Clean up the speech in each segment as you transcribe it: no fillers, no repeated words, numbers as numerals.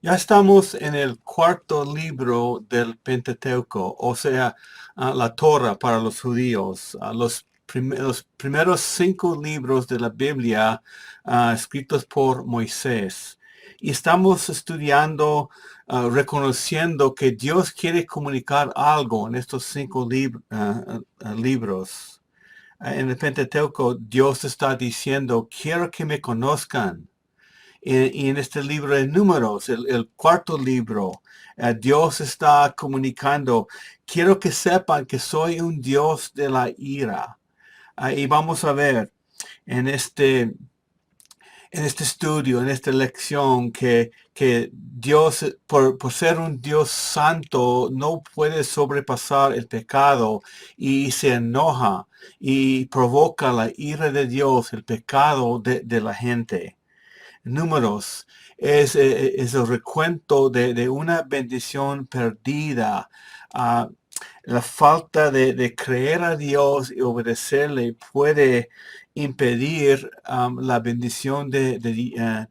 Ya estamos en el cuarto libro del Pentateuco, o sea, la Torah para los judíos. Los primeros 5 libros de la Biblia escritos por Moisés. Y estamos estudiando, reconociendo que Dios quiere comunicar algo en estos 5 libros. En el Pentateuco, Dios está diciendo, quiero que me conozcan. Y en este libro de Números, el cuarto libro, Dios está comunicando, quiero que sepan que soy un Dios de la ira. Y vamos a ver en este estudio, en esta lección, que Dios, por ser un Dios santo, no puede sobrepasar el pecado y se enoja y provoca la ira de Dios, el pecado de la gente. Números es el recuento de una bendición perdida. Ah, la falta de creer a Dios y obedecerle puede impedir la bendición de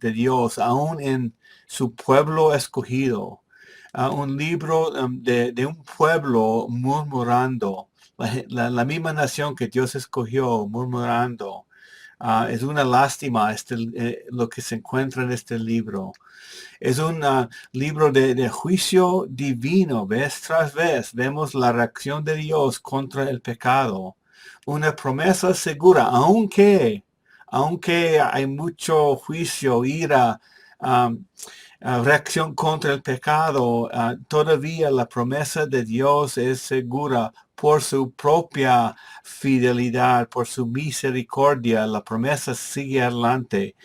Dios, aún en su pueblo escogido. Un libro de un pueblo murmurando, la misma nación que Dios escogió, murmurando. Es una lástima lo que se encuentra en este libro. Es un libro de juicio divino. Vez tras vez vemos la reacción de Dios contra el pecado. Una promesa segura, aunque hay mucho juicio, ira, um, reacción contra el pecado, todavía la promesa de Dios es segura por su propia fidelidad, por su misericordia. La promesa sigue adelante.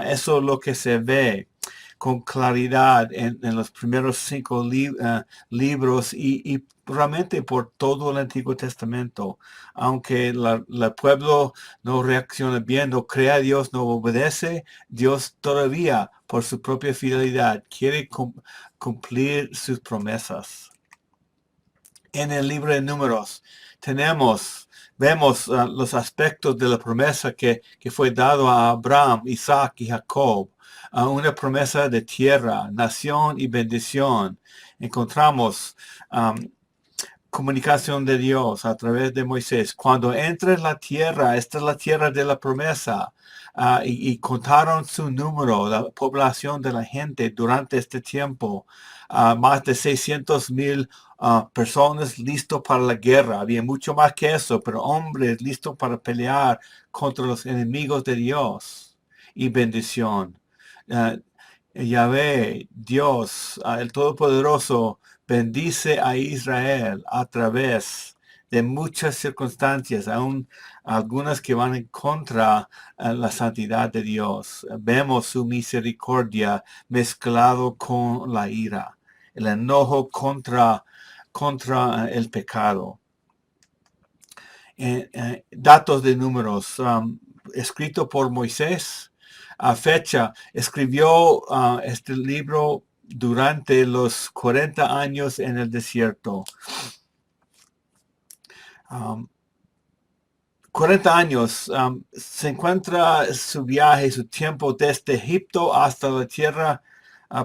Eso es lo que se ve con claridad en los primeros 5 libros y realmente por todo el Antiguo Testamento. Aunque el pueblo no reacciona bien, no cree a Dios, no obedece, Dios todavía, por su propia fidelidad, quiere cumplir sus promesas. En el libro de Números vemos los aspectos de la promesa que fue dado a Abraham, Isaac y Jacob. Una promesa de tierra, nación y bendición. Encontramos comunicación de Dios a través de Moisés. Cuando entres la tierra, esta es la tierra de la promesa. Y contaron su número, la población de la gente durante este tiempo. Más de 600,000 personas listos para la guerra. Había mucho más que eso, pero hombres listos para pelear contra los enemigos de Dios. Y bendición. Uh, Yahvé, Dios, el Todopoderoso, bendice a Israel a través de muchas circunstancias, aún algunas que van en contra de la santidad de Dios. Vemos su misericordia mezclado con la ira, el enojo contra el pecado. Datos de números, escrito por Moisés. A fecha, escribió este libro durante los 40 años en el desierto. 40 años se encuentra su viaje, su tiempo desde Egipto hasta la tierra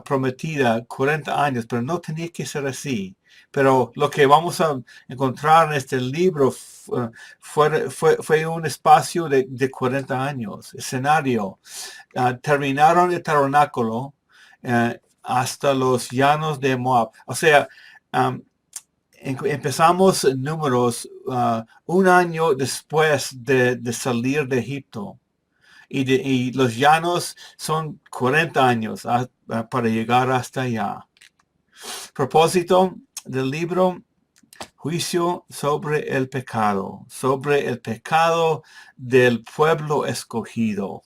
prometida, 40 años, pero no tenía que ser así. Pero lo que vamos a encontrar en este libro fue un espacio de 40 años, escenario. Terminaron el tabernáculo hasta los llanos de Moab. O sea, empezamos números un año después de salir de Egipto. Y los llanos son 40 años para llegar hasta allá. Propósito del libro: juicio sobre el pecado del pueblo escogido.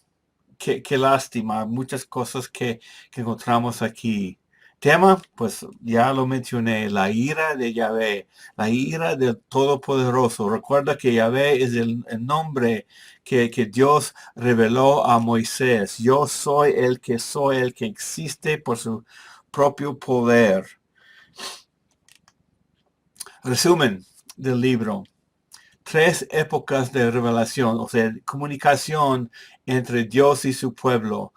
Qué lástima, muchas cosas que encontramos aquí. Tema, pues ya lo mencioné, la ira de Yahvé, la ira del Todopoderoso. Recuerda que Yahvé es el nombre que Dios reveló a Moisés. Yo soy el que existe por su propio poder. Resumen del libro. tres épocas de revelación, o sea, comunicación entre Dios y su pueblo.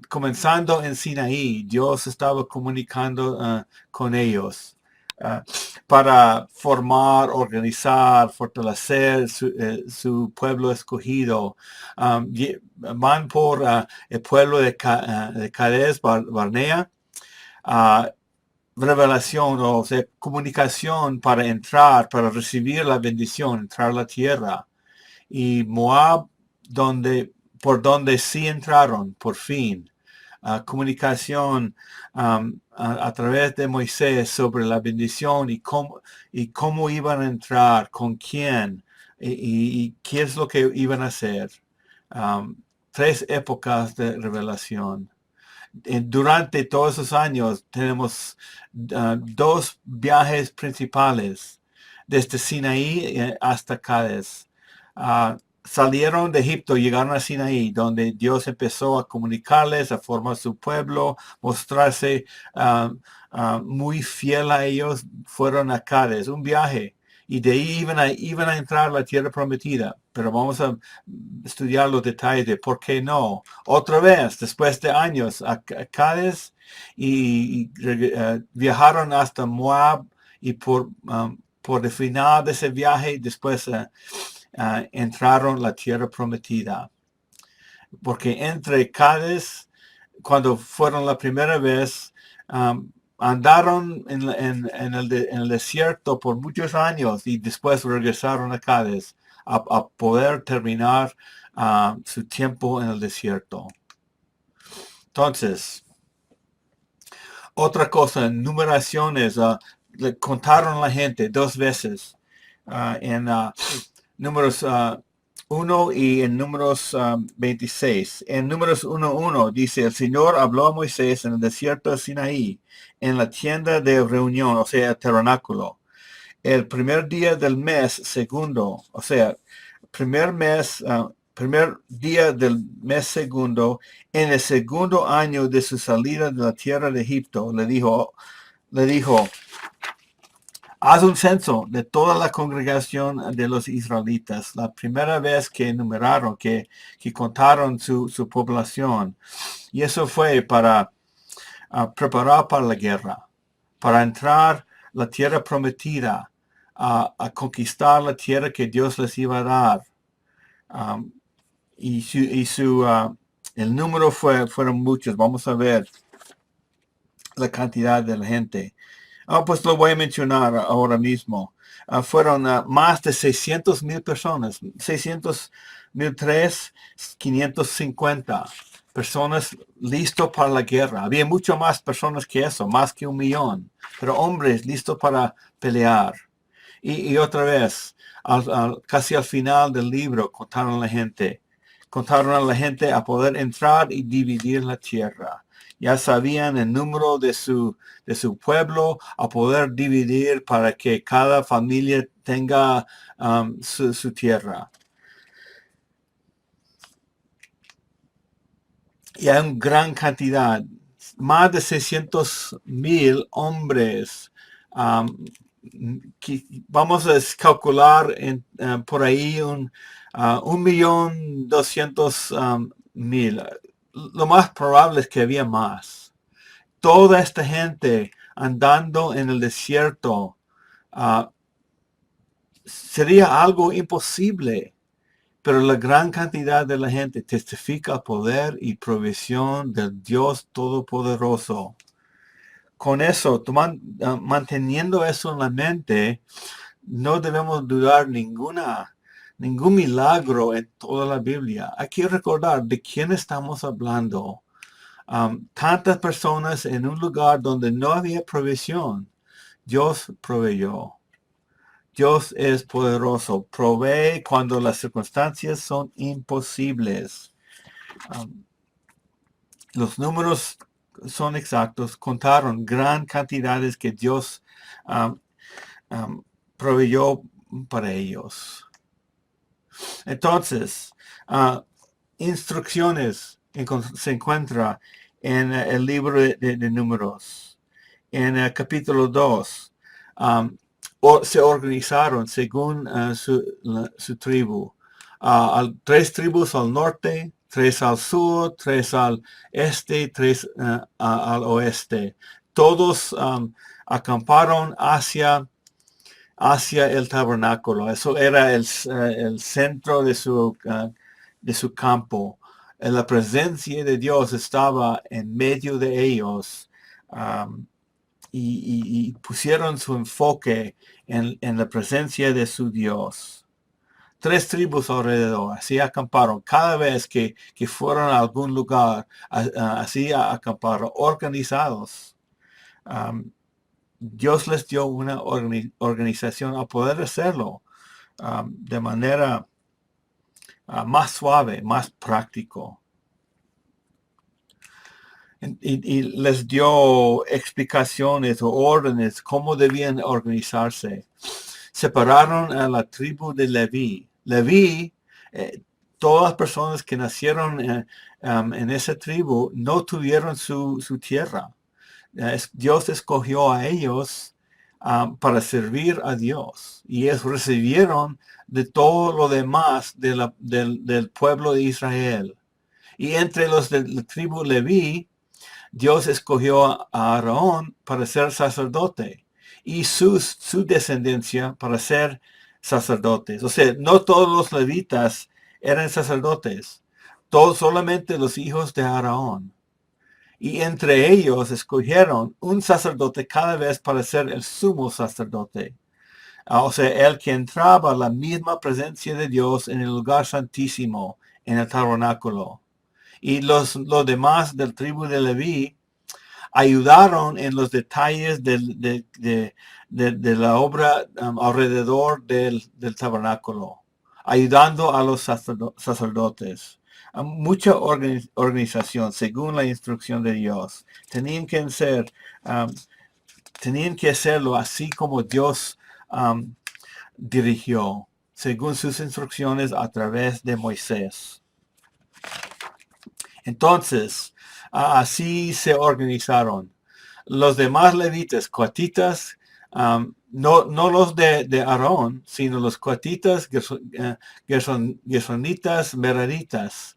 Comenzando en Sinaí, Dios estaba comunicando con ellos para formar, organizar, fortalecer su pueblo escogido. Van por el pueblo de Cades Barnea. uh, Revelación, o sea, comunicación para entrar, para recibir la bendición, entrar a la tierra. Y Moab, por donde sí entraron, por fin. Comunicación a través de Moisés sobre la bendición y cómo iban a entrar, con quién y qué es lo que iban a hacer. Tres épocas de revelación. Durante todos esos años tenemos dos viajes principales, desde Sinaí hasta Cádiz. Salieron de Egipto, llegaron a Sinaí, donde Dios empezó a comunicarles, a formar su pueblo, mostrarse muy fiel a ellos. Fueron a Cádiz, un viaje. Y de ahí iban a entrar a la tierra prometida. Pero vamos a estudiar los detalles de por qué no. Otra vez, después de años, a Cádiz y viajaron hasta Moab y por el final de ese viaje, después entraron a la tierra prometida. Porque entre Cádiz, cuando fueron la primera vez, andaron en el desierto por muchos años y después regresaron a Cádiz a poder terminar su tiempo en el desierto. Entonces, otra cosa, numeraciones, le contaron a la gente dos veces en números 1 y en números 26. En números 1:1 dice, el Señor habló a Moisés en el desierto de Sinaí, en la tienda de reunión, o sea, el tabernáculo. El primer día del mes segundo, o sea, primer día del mes segundo, en el segundo año de su salida de la tierra de Egipto, le dijo, haz un censo de toda la congregación de los israelitas. La primera vez que enumeraron, que contaron su población. Y eso fue para preparar para la guerra, para entrar la tierra prometida, a conquistar la tierra que Dios les iba a dar. El número fueron muchos. Vamos a ver la cantidad de la gente. Pues lo voy a mencionar ahora mismo. Fueron más de 600,000 personas, 600,003, 550 personas listos para la guerra. Había mucho más personas que eso, más que 1,000,000, pero hombres listos para pelear. Y otra vez, casi al final del libro, contaron a la gente a poder entrar y dividir la tierra. Ya sabían el número de su pueblo, a poder dividir para que cada familia tenga su tierra. Y hay una gran cantidad, más de 600,000 hombres. Vamos a calcular por ahí 1,200,000. Lo más probable es que había más. Toda esta gente andando en el desierto sería algo imposible, pero la gran cantidad de la gente testifica poder y provisión del Dios Todopoderoso. Con eso, manteniendo eso en la mente, no debemos dudar ningún milagro en toda la Biblia. Hay que recordar de quién estamos hablando. Tantas personas en un lugar donde no había provisión, Dios proveyó. Dios es poderoso, provee cuando las circunstancias son imposibles. Los números son exactos, contaron gran cantidades que Dios proveyó para ellos. Entonces, instrucciones se encuentra en el libro de Números, en el capítulo 2. se organizaron según su tribu. 3 tribus al norte, 3 al sur, 3 al este, 3 al oeste. Todos acamparon hacia el tabernáculo. Eso era el centro de su campo. La presencia de Dios estaba en medio de ellos. um, y pusieron su enfoque en la presencia de su Dios. 3 tribus alrededor, así acamparon. Cada vez que fueron a algún lugar, así acamparon, organizados. Um, Dios les dio una organización a poder hacerlo de manera más suave, más práctico. Y les dio explicaciones o órdenes cómo debían organizarse. Separaron a la tribu de Leví. Leví, todas las personas que nacieron en esa tribu no tuvieron su tierra. Dios escogió a ellos para servir a Dios. Y ellos recibieron de todo lo demás del pueblo de Israel. Y entre los de la tribu Leví, Dios escogió a Aarón para ser sacerdote y su descendencia para ser sacerdotes. O sea, no todos los levitas eran sacerdotes, solamente los hijos de Aarón. Y entre ellos escogieron un sacerdote cada vez para ser el sumo sacerdote. O sea, el que entraba a la misma presencia de Dios en el lugar santísimo, en el tabernáculo. Y los demás del tribu de Leví ayudaron en los detalles de la obra alrededor del tabernáculo, ayudando a los sacerdotes. Mucha organización según la instrucción de Dios. Tenían que hacerlo así como Dios dirigió, según sus instrucciones a través de Moisés. Entonces, así se organizaron. Los demás levitas, coatitas, no los de Aarón, sino los coatitas, gersonitas, meraritas,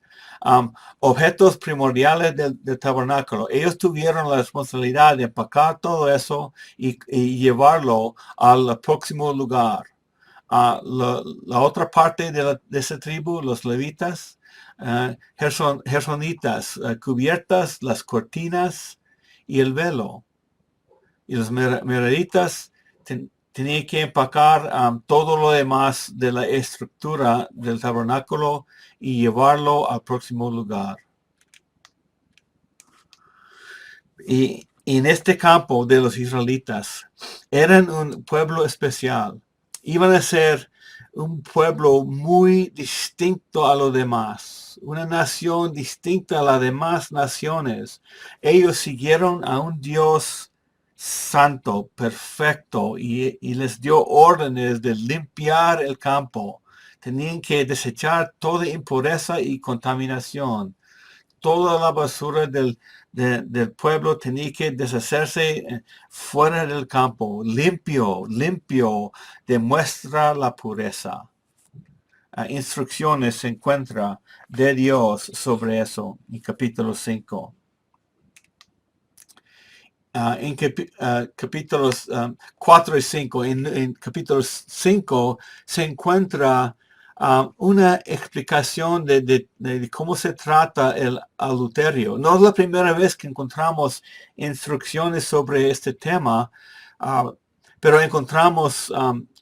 objetos primordiales del tabernáculo. Ellos tuvieron la responsabilidad de empacar todo eso y llevarlo al próximo lugar. La otra parte de esa tribu, los levitas, gersonitas, cubiertas, las cortinas y el velo. Y los meraritas tenían que empacar todo lo demás de la estructura del tabernáculo y llevarlo al próximo lugar. Y en este campo de los israelitas, eran un pueblo especial. Iban a ser un pueblo muy distinto a los demás, una nación distinta a las demás naciones. Ellos siguieron a un Dios santo, perfecto, y les dio órdenes de limpiar el campo. Tenían que desechar toda impureza y contaminación. Toda la basura del pueblo tenía que deshacerse fuera del campo. Limpio, demuestra la pureza. Instrucciones se encuentra de Dios sobre eso en capítulo 5. En capítulos 4 y 5, en capítulo 5 se encuentra una explicación de cómo se trata el adulterio. No es la primera vez que encontramos instrucciones sobre este tema, pero encontramos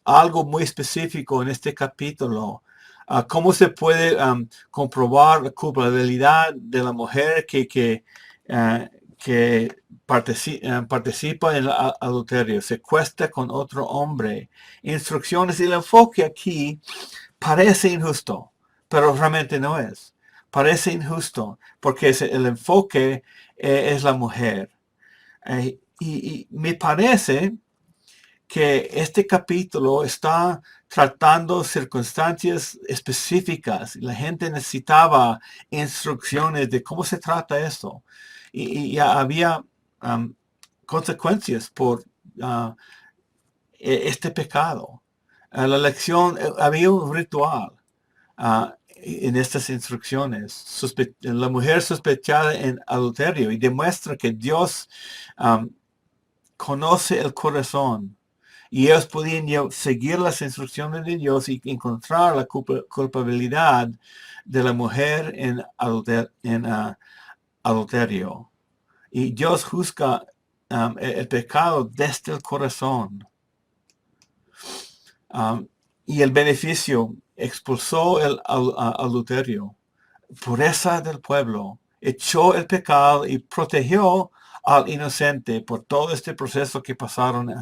algo muy específico en este capítulo. Cómo se puede comprobar la culpabilidad de la mujer que participa en el adulterio, se acuesta con otro hombre. Instrucciones y el enfoque aquí parece injusto, pero realmente no es. Parece injusto porque el enfoque es la mujer. Y me parece que este capítulo está tratando circunstancias específicas. La gente necesitaba instrucciones de cómo se trata esto. Y había consecuencias por este pecado. La lección, había un ritual en estas instrucciones. La mujer sospechada en adulterio y demuestra que Dios conoce el corazón. Y ellos podían seguir las instrucciones de Dios y encontrar la culpabilidad de la mujer en adulterio. Y Dios juzga el pecado desde el corazón. Y el beneficio expulsó el adulterio, pureza del pueblo, echó el pecado y protegió al inocente por todo este proceso que pasaron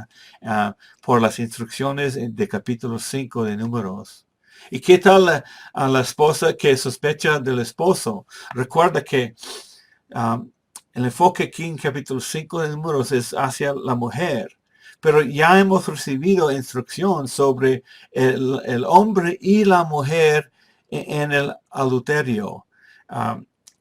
por las instrucciones de capítulo 5 de Números. ¿Y qué tal a la esposa que sospecha del esposo? Recuerda que el enfoque aquí en capítulo 5 de Números es hacia la mujer. Pero ya hemos recibido instrucción sobre el hombre y la mujer en el adulterio.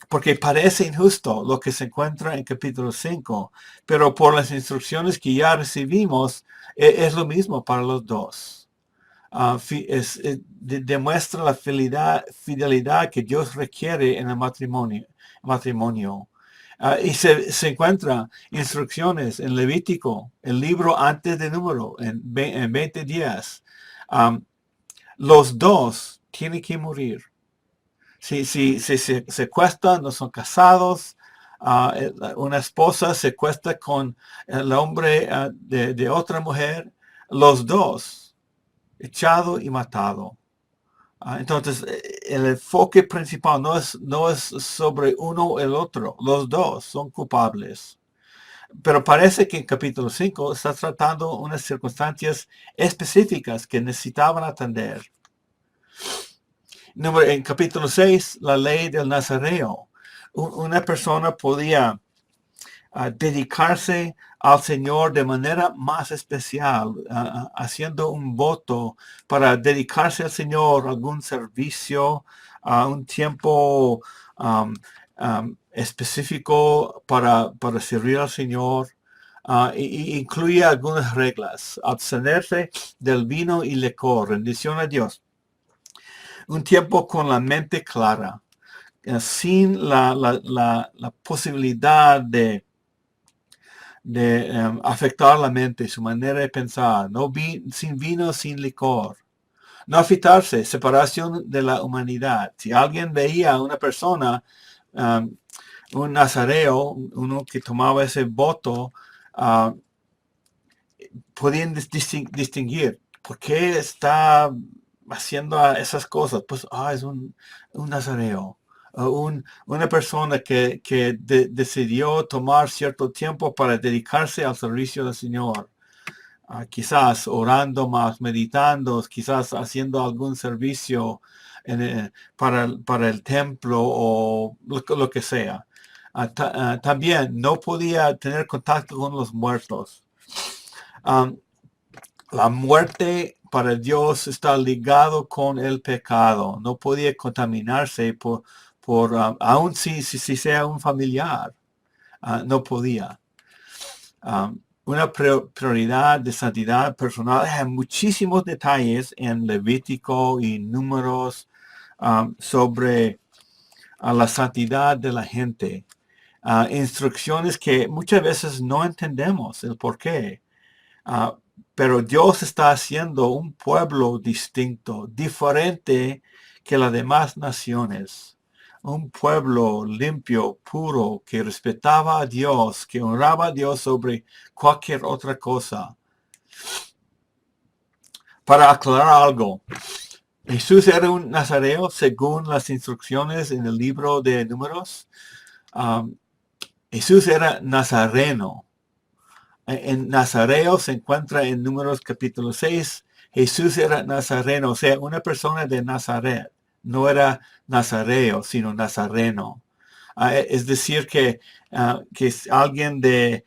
Porque parece injusto lo que se encuentra en capítulo 5, pero por las instrucciones que ya recibimos, es lo mismo para los dos. Demuestra la fidelidad que Dios requiere en el matrimonio. Y se encuentra instrucciones en Levítico, el libro antes de Número, en 20 días. Los dos tienen que morir. Si se secuestran, no son casados, una esposa se acuesta con el hombre de otra mujer, los dos, echado y matado. Entonces, el enfoque principal no es sobre uno o el otro. Los dos son culpables. Pero parece que en capítulo 5 está tratando unas circunstancias específicas que necesitaban atender. En capítulo 6, la ley del nazareo. Una persona podía dedicarse al Señor de manera más especial, haciendo un voto para dedicarse al Señor, algún servicio, a un tiempo específico para servir al Señor. Y incluye algunas reglas: abstenerse del vino y licor, rendición a Dios, un tiempo con la mente clara, sin la posibilidad de afectar la mente, su manera de pensar, sin vino, sin licor. No agitarse, separación de la humanidad. Si alguien veía a una persona, un nazareo, uno que tomaba ese voto, podían distinguir por qué está haciendo esas cosas. Pues, es un nazareo. Una persona que decidió tomar cierto tiempo para dedicarse al servicio del Señor. Quizás orando más, meditando, quizás haciendo algún servicio para el templo o lo que sea. También no podía tener contacto con los muertos. La muerte para Dios está ligado con el pecado. No podía contaminarse aun si sea un familiar. No podía. Una prioridad de santidad personal. Hay muchísimos detalles en Levítico y Números sobre la santidad de la gente. Instrucciones que muchas veces no entendemos el por qué. Pero Dios está haciendo un pueblo distinto, diferente que las demás naciones. Un pueblo limpio, puro, que respetaba a Dios, que honraba a Dios sobre cualquier otra cosa. Para aclarar algo, Jesús era un nazareo según las instrucciones en el libro de Números. Jesús era nazareno. En Nazareo se encuentra en Números capítulo 6. Jesús era nazareno, o sea, una persona de Nazaret. No era nazareo, sino nazareno. Es decir, que alguien de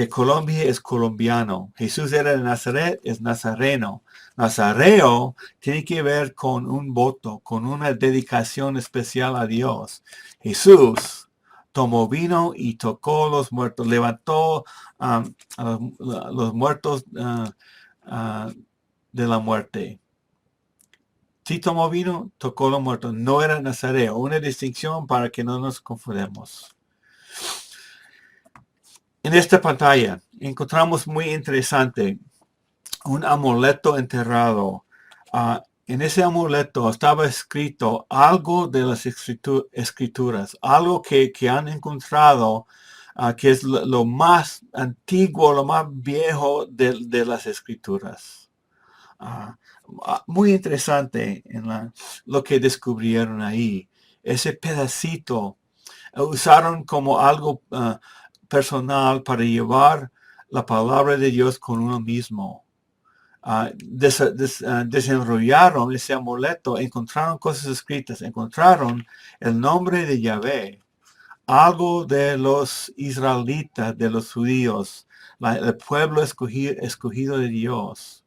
Colombia es colombiano. Jesús era de Nazaret, es nazareno. Nazareo tiene que ver con un voto, con una dedicación especial a Dios. Jesús tomó vino y tocó los muertos, levantó a los muertos ah, de la muerte. Si tomó vino, tocó lo muerto. No era nazareo. Una distinción para que no nos confundamos. En esta pantalla encontramos muy interesante un amuleto enterrado. En ese amuleto estaba escrito algo de las escrituras, algo que han encontrado, que es lo más antiguo, lo más viejo de las escrituras. Muy interesante lo que descubrieron ahí. Ese pedacito usaron como algo personal para llevar la palabra de Dios con uno mismo. Desenrollaron ese amuleto, encontraron cosas escritas, encontraron el nombre de Yahvé, algo de los israelitas, de los judíos, el pueblo escogido de Dios.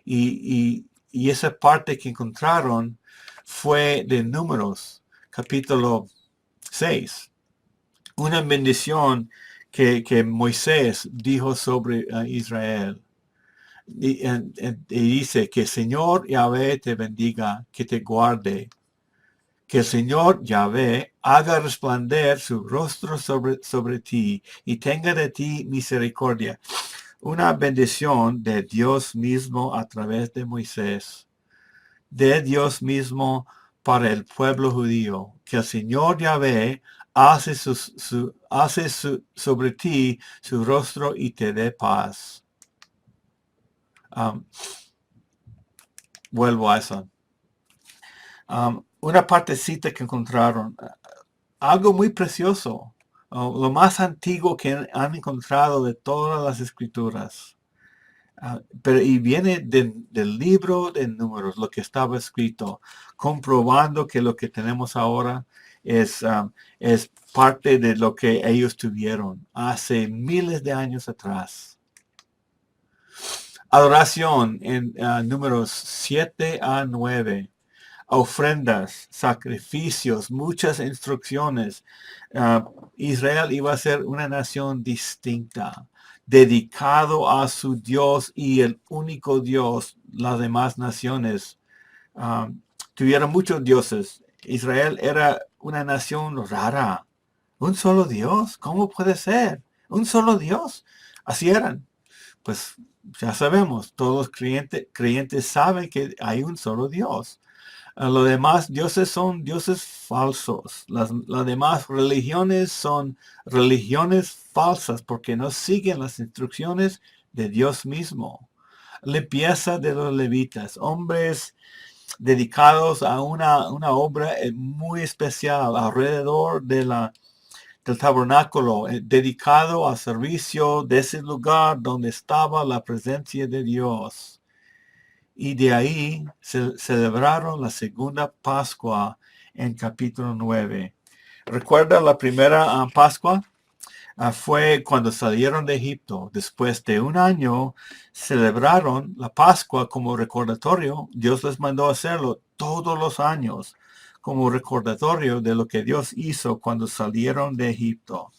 Y esa parte que encontraron fue de Números, capítulo 6. Una bendición que Moisés dijo sobre Israel. Y dice que el Señor Yahvé te bendiga, que te guarde, que el Señor Yahvé haga resplandecer su rostro sobre ti y tenga de ti misericordia. Una bendición de Dios mismo a través de Moisés, de Dios mismo para el pueblo judío, que el Señor Yahvé hace sobre ti su rostro y te dé paz. Vuelvo a eso. Una partecita que encontraron, algo muy precioso, lo más antiguo que han encontrado de todas las escrituras. Y viene del libro de Números, lo que estaba escrito, comprobando que lo que tenemos ahora es parte de lo que ellos tuvieron hace miles de años atrás. Adoración en Números 7 a 9. Ofrendas, sacrificios, muchas instrucciones. Israel iba a ser una nación distinta, dedicado a su Dios y el único Dios. Las demás naciones tuvieron muchos dioses. Israel era una nación rara. Un solo Dios, ¿cómo puede ser? Un solo Dios. Así eran. Pues ya sabemos, todos los creyentes saben que hay un solo Dios. Los demás dioses son dioses falsos. Las demás religiones son religiones falsas porque no siguen las instrucciones de Dios mismo. Limpieza de los levitas, hombres dedicados a una obra muy especial alrededor del tabernáculo, dedicado al servicio de ese lugar donde estaba la presencia de Dios. Y de ahí se celebraron la segunda Pascua en capítulo 9. ¿Recuerda la primera Pascua? Fue cuando salieron de Egipto. Después de un año celebraron la Pascua como recordatorio. Dios les mandó a hacerlo todos los años como recordatorio de lo que Dios hizo cuando salieron de Egipto.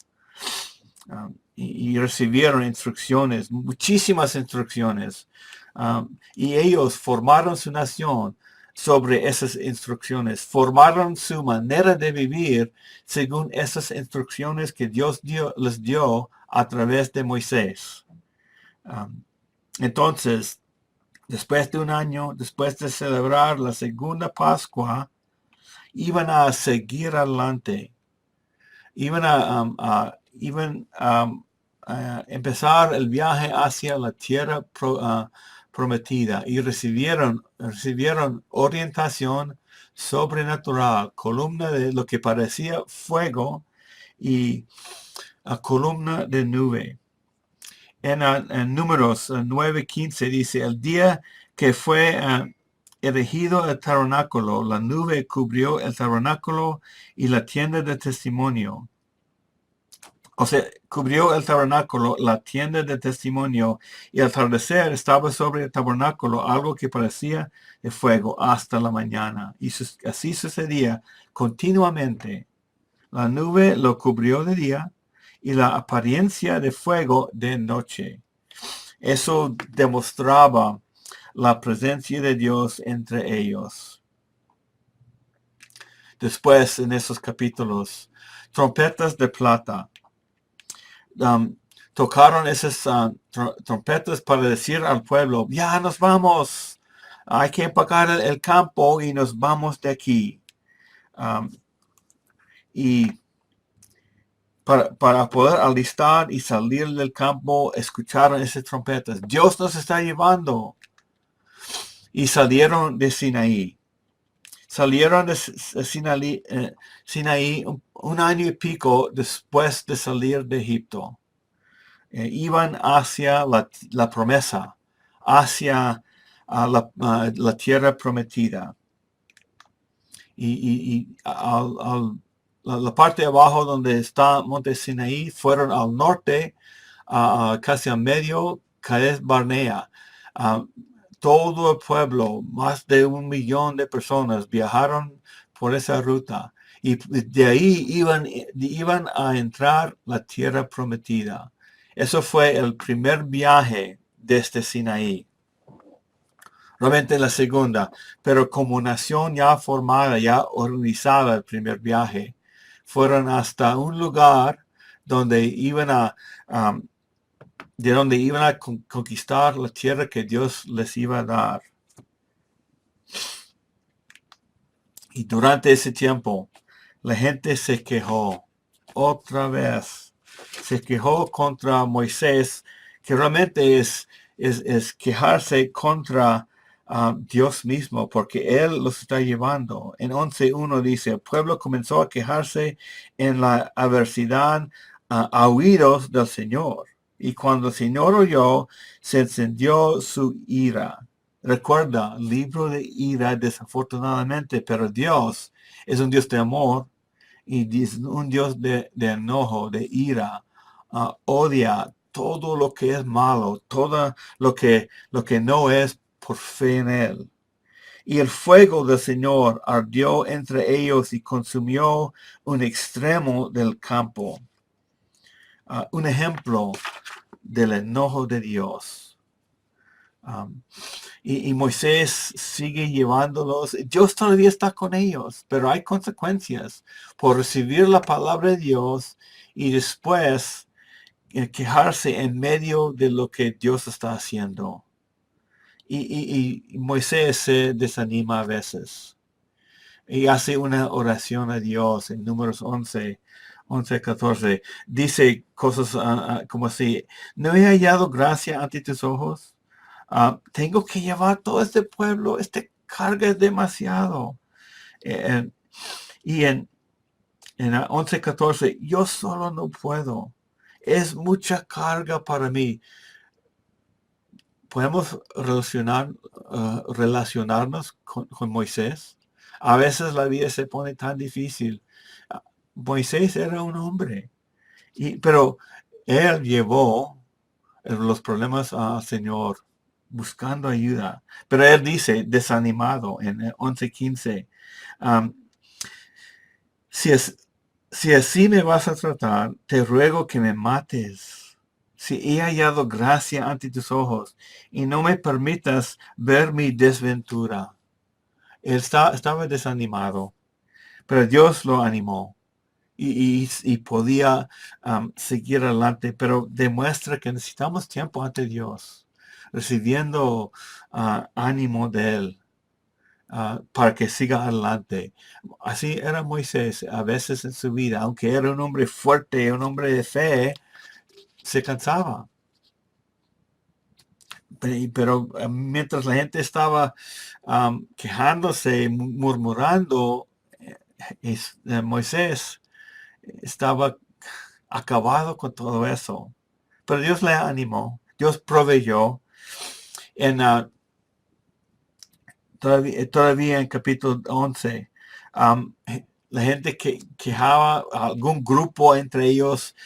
Y recibieron instrucciones, muchísimas instrucciones. Y ellos formaron su nación sobre esas instrucciones, formaron su manera de vivir según esas instrucciones que Dios les dio a través de Moisés. Entonces, después de un año, después de celebrar la segunda Pascua, iban a seguir adelante, iban a empezar el viaje hacia la tierra prometida y recibieron orientación sobrenatural, columna de lo que parecía fuego y columna de nube. En Números 9:15 dice, el día que fue erigido el tabernáculo, la nube cubrió el tabernáculo y la tienda de testimonio. O sea, cubrió el tabernáculo, la tienda de testimonio, y al atardecer estaba sobre el tabernáculo algo que parecía de fuego hasta la mañana. Y así sucedía continuamente. La nube lo cubrió de día y la apariencia de fuego de noche. Eso demostraba la presencia de Dios entre ellos. Después, en esos capítulos, trompetas de plata. Tocaron esas trompetas para decir al pueblo, ya nos vamos, hay que empacar el campo y nos vamos de aquí. Y para poder alistar y salir del campo, escucharon esas trompetas. Dios nos está llevando. Y salieron de Sinaí. Salieron de Sinaí un año y pico después de salir de Egipto. Iban hacia la promesa, hacia la tierra prometida. Y la parte de abajo donde está Monte Sinaí fueron al norte, casi a medio, Cades Barnea. Todo el pueblo, más de 1 millón de personas viajaron por esa ruta. Y de ahí iban a entrar la tierra prometida. Eso fue el primer viaje desde Sinaí. Realmente la segunda, pero como nación ya formada, ya organizada el primer viaje, fueron hasta un lugar donde de donde iban a conquistar la tierra que Dios les iba a dar. Y durante ese tiempo, la gente se quejó otra vez. Se quejó contra Moisés, que realmente es quejarse contra Dios mismo, porque Él los está llevando. En 11.1 dice, el pueblo comenzó a quejarse en la adversidad a oídos del Señor. Y cuando el Señor oyó, se encendió su ira. Recuerda, libro de ira desafortunadamente, pero Dios es un Dios de amor y es un Dios de enojo, de ira. Odia todo lo que es malo, todo lo que no es por fe en Él. Y el fuego del Señor ardió entre ellos y consumió un extremo del campo. Un ejemplo del enojo de Dios. Y Moisés sigue llevándolos. Dios todavía está con ellos, pero hay consecuencias por recibir la palabra de Dios y después quejarse en medio de lo que Dios está haciendo. Y Moisés se desanima a veces y hace una oración a Dios en Números 11:14. Dice cosas como así, ¿no he hallado gracia ante tus ojos? Tengo que llevar todo este pueblo, este carga es demasiado. Y en 11:14, yo solo no puedo. Es mucha carga para mí. Podemos relacionarnos con Moisés. A veces la vida se pone tan difícil. Moisés era un hombre, pero él llevó los problemas al Señor buscando ayuda. Pero él dice, desanimado en 11:15, si así me vas a tratar, te ruego que me mates. Si he hallado gracia ante tus ojos y no me permitas ver mi desventura. Él estaba desanimado, pero Dios lo animó y podía seguir adelante, pero demuestra que necesitamos tiempo ante Dios, recibiendo ánimo de Él. Para que siga adelante. Así era Moisés a veces en su vida, aunque era un hombre fuerte, un hombre de fe, se cansaba. Pero mientras la gente estaba quejándose, murmurando, Moisés estaba acabado con todo eso. Pero Dios le animó, Dios proveyó. En todavía en capítulo 11, la gente que quejaba, algún grupo entre ellos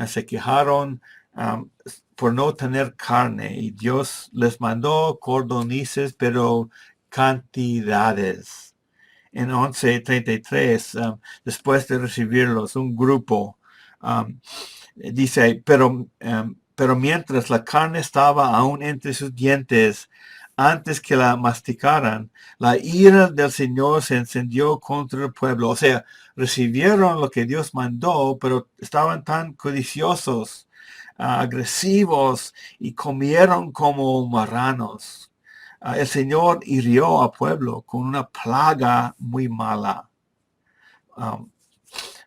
se quejaron por no tener carne y Dios les mandó cordonices, pero cantidades. En 11:33, después de recibirlos, un grupo dice, pero Pero mientras la carne estaba aún entre sus dientes, antes que la masticaran, la ira del Señor se encendió contra el pueblo. O sea, recibieron lo que Dios mandó, pero estaban tan codiciosos, agresivos, y comieron como marranos. El Señor hirió al pueblo con una plaga muy mala. Um,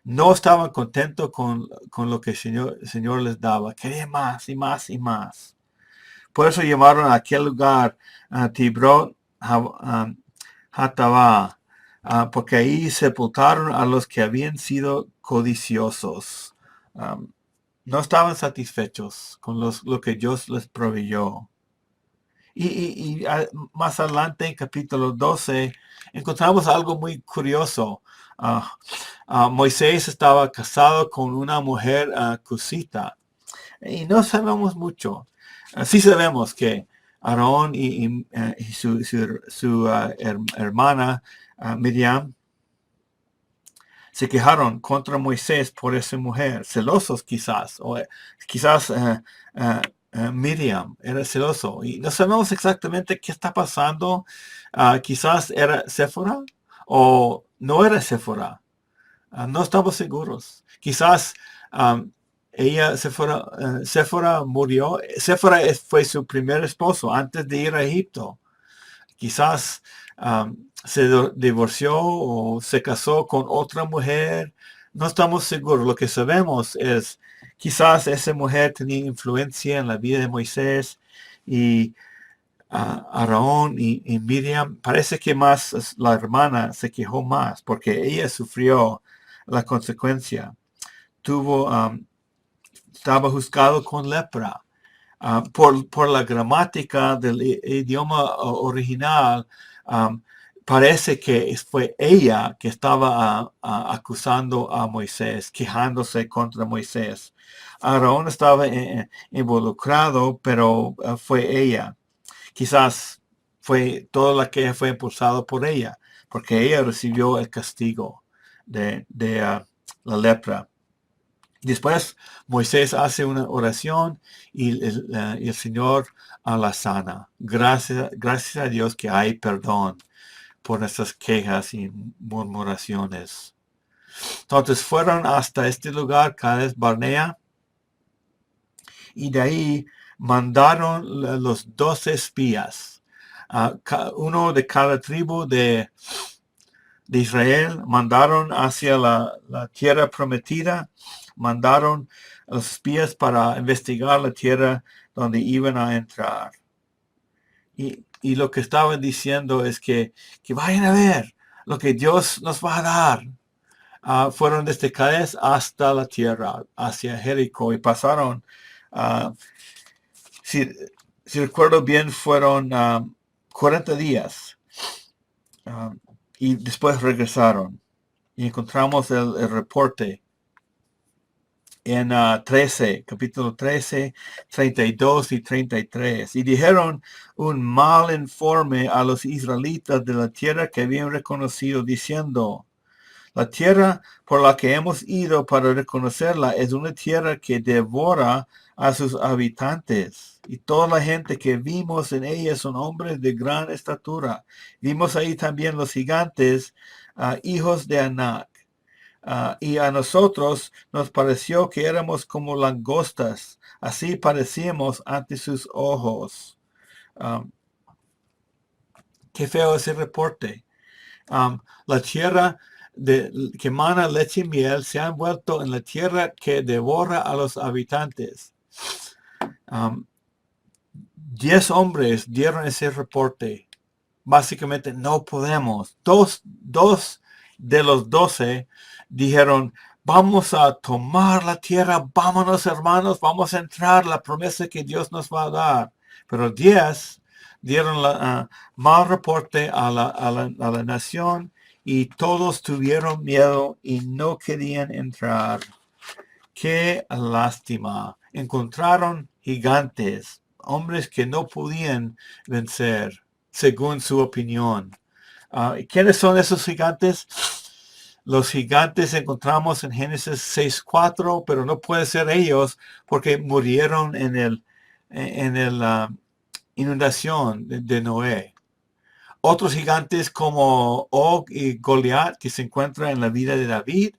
no estaban contentos con lo que el Señor les daba. Querían más y más y más. Por eso llamaron a aquel lugar Tibrot Hatava, porque ahí sepultaron a los que habían sido codiciosos. No estaban satisfechos con lo que Dios les proveyó. Y más adelante en capítulo 12 encontramos algo muy curioso. Moisés estaba casado con una mujer cusita y no sabemos mucho. Sí sabemos que Aarón y su hermana Miriam se quejaron contra Moisés por esa mujer, celosos quizás, o quizás Miriam era celoso. Y no sabemos exactamente qué está pasando. Quizás era Séfora o no era Séfora. No estamos seguros. Quizás ella, Séfora murió. Séfora fue su primer esposo antes de ir a Egipto. Quizás se divorció o se casó con otra mujer. No estamos seguros. Lo que sabemos es quizás esa mujer tenía influencia en la vida de Moisés y Aarón y Miriam. Parece que más la hermana se quejó más porque ella sufrió la consecuencia. Estaba juzgado con lepra. Por la gramática del idioma original, parece que fue ella que estaba acusando a Moisés, quejándose contra Moisés. Aarón estaba involucrado, pero fue ella. Quizás fue toda la que fue impulsado por ella, porque ella recibió el castigo de la lepra. Después Moisés hace una oración y el Señor la sana. Gracias a Dios que hay perdón por nuestras quejas y murmuraciones. Entonces fueron hasta este lugar, Cades Barnea, y de ahí mandaron los 12 espías, uno de cada tribu de Israel, mandaron hacia la tierra prometida, mandaron a los espías para investigar la tierra donde iban a entrar. Y lo que estaban diciendo es que vayan a ver lo que Dios nos va a dar. Fueron desde Cades hasta la tierra, hacia Jericó, y pasaron, si recuerdo bien, fueron 40 días. Y después regresaron. Y encontramos el reporte en capítulo 13, 32 y 33. Y dijeron un mal informe a los israelitas de la tierra que habían reconocido, diciendo: la tierra por la que hemos ido para reconocerla es una tierra que devora a sus habitantes. Y toda la gente que vimos en ella son hombres de gran estatura. Vimos ahí también los gigantes, hijos de Anak. Y a nosotros nos pareció que éramos como langostas. Así parecíamos ante sus ojos. Qué feo ese reporte. La tierra que mana leche y miel se han vuelto en la tierra que devora a los habitantes. 10 hombres dieron ese reporte. Básicamente no podemos. Dos de los 12 dijeron: vamos a tomar la tierra, vámonos hermanos, vamos a entrar, la promesa que Dios nos va a dar. Pero 10 dieron mal reporte a la nación y todos tuvieron miedo y no querían entrar. Qué lástima. Encontraron gigantes, hombres que no podían vencer, según su opinión. ¿Quiénes son esos gigantes? Los gigantes encontramos en Génesis 6:4, pero no puede ser ellos porque murieron en el inundación de Noé. Otros gigantes como Og y Goliat que se encuentran en la vida de David,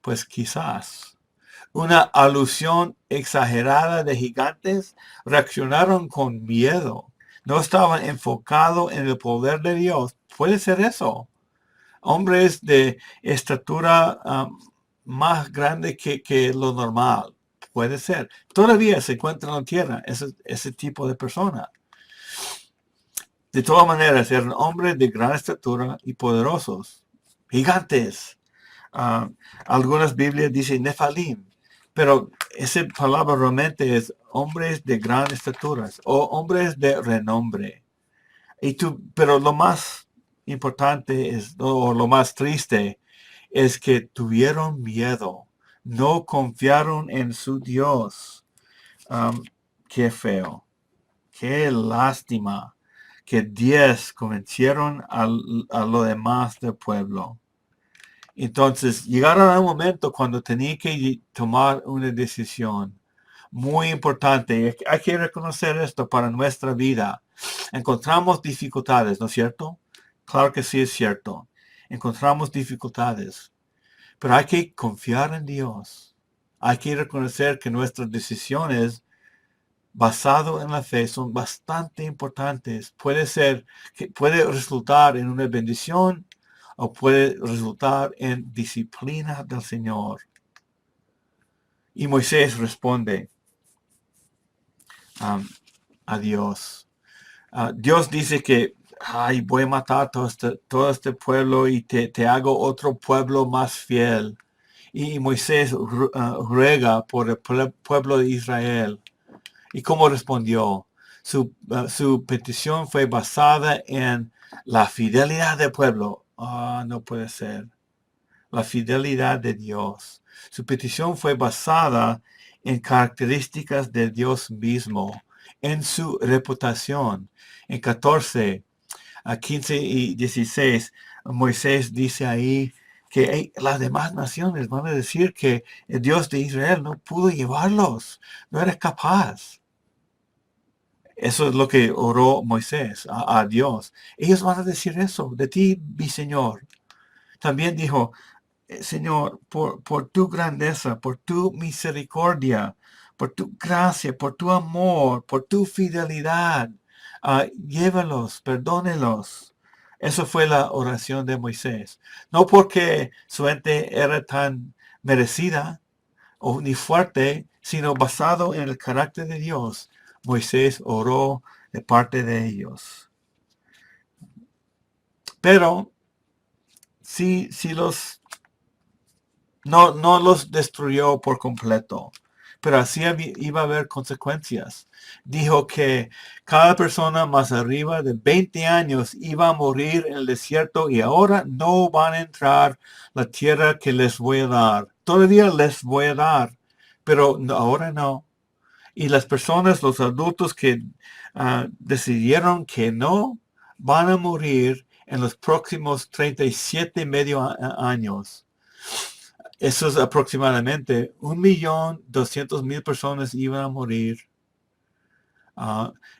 pues quizás. Una alusión exagerada de gigantes reaccionaron con miedo. No estaban enfocados en el poder de Dios. Puede ser eso. Hombres de estatura más grande que lo normal. Puede ser. Todavía se encuentra en la tierra ese tipo de persona. De todas maneras, eran hombres de gran estatura y poderosos. Gigantes. Ah, algunas Biblias dicen Nefalim, pero esa palabra realmente es hombres de gran estatura o hombres de renombre. Pero lo más importante es, o lo más triste, es que tuvieron miedo, no confiaron en su Dios. Qué feo, qué lástima que 10 convencieron a lo demás del pueblo. Entonces, llegaron a un momento cuando tenía que tomar una decisión muy importante. Hay que reconocer esto para nuestra vida. Encontramos dificultades, ¿no es cierto? Claro que sí es cierto. Encontramos dificultades, pero hay que confiar en Dios. Hay que reconocer que nuestras decisiones basadas en la fe son bastante importantes. Puede resultar en una bendición o puede resultar en disciplina del Señor. Y Moisés responde a Dios. Dios dice que voy a matar todo este pueblo y te hago otro pueblo más fiel. Y Moisés ruega por el pueblo de Israel. ¿Y cómo respondió? Su petición fue basada en la fidelidad del pueblo. No puede ser. La fidelidad de Dios. Su petición fue basada en características de Dios mismo, en su reputación. En 14, a 15 y 16, Moisés dice ahí que las demás naciones van a decir que el Dios de Israel no pudo llevarlos, no era capaz. Eso es lo que oró Moisés a Dios. Ellos van a decir eso de ti, mi Señor. También dijo, Señor, por tu grandeza, por tu misericordia, por tu gracia, por tu amor, por tu fidelidad, llévalos, perdónelos. Eso fue la oración de Moisés. No porque su ente era tan merecida o ni fuerte, sino basado en el carácter de Dios. Moisés oró de parte de ellos. Pero si no los destruyó por completo, pero así iba a haber consecuencias. Dijo que cada persona más arriba de 20 años iba a morir en el desierto y ahora no van a entrar la tierra que les voy a dar. Todavía les voy a dar, pero ahora no. Y las personas, los adultos que decidieron que no, van a morir en los próximos 37 medio años. Eso es aproximadamente 1.200.000 personas iban a morir.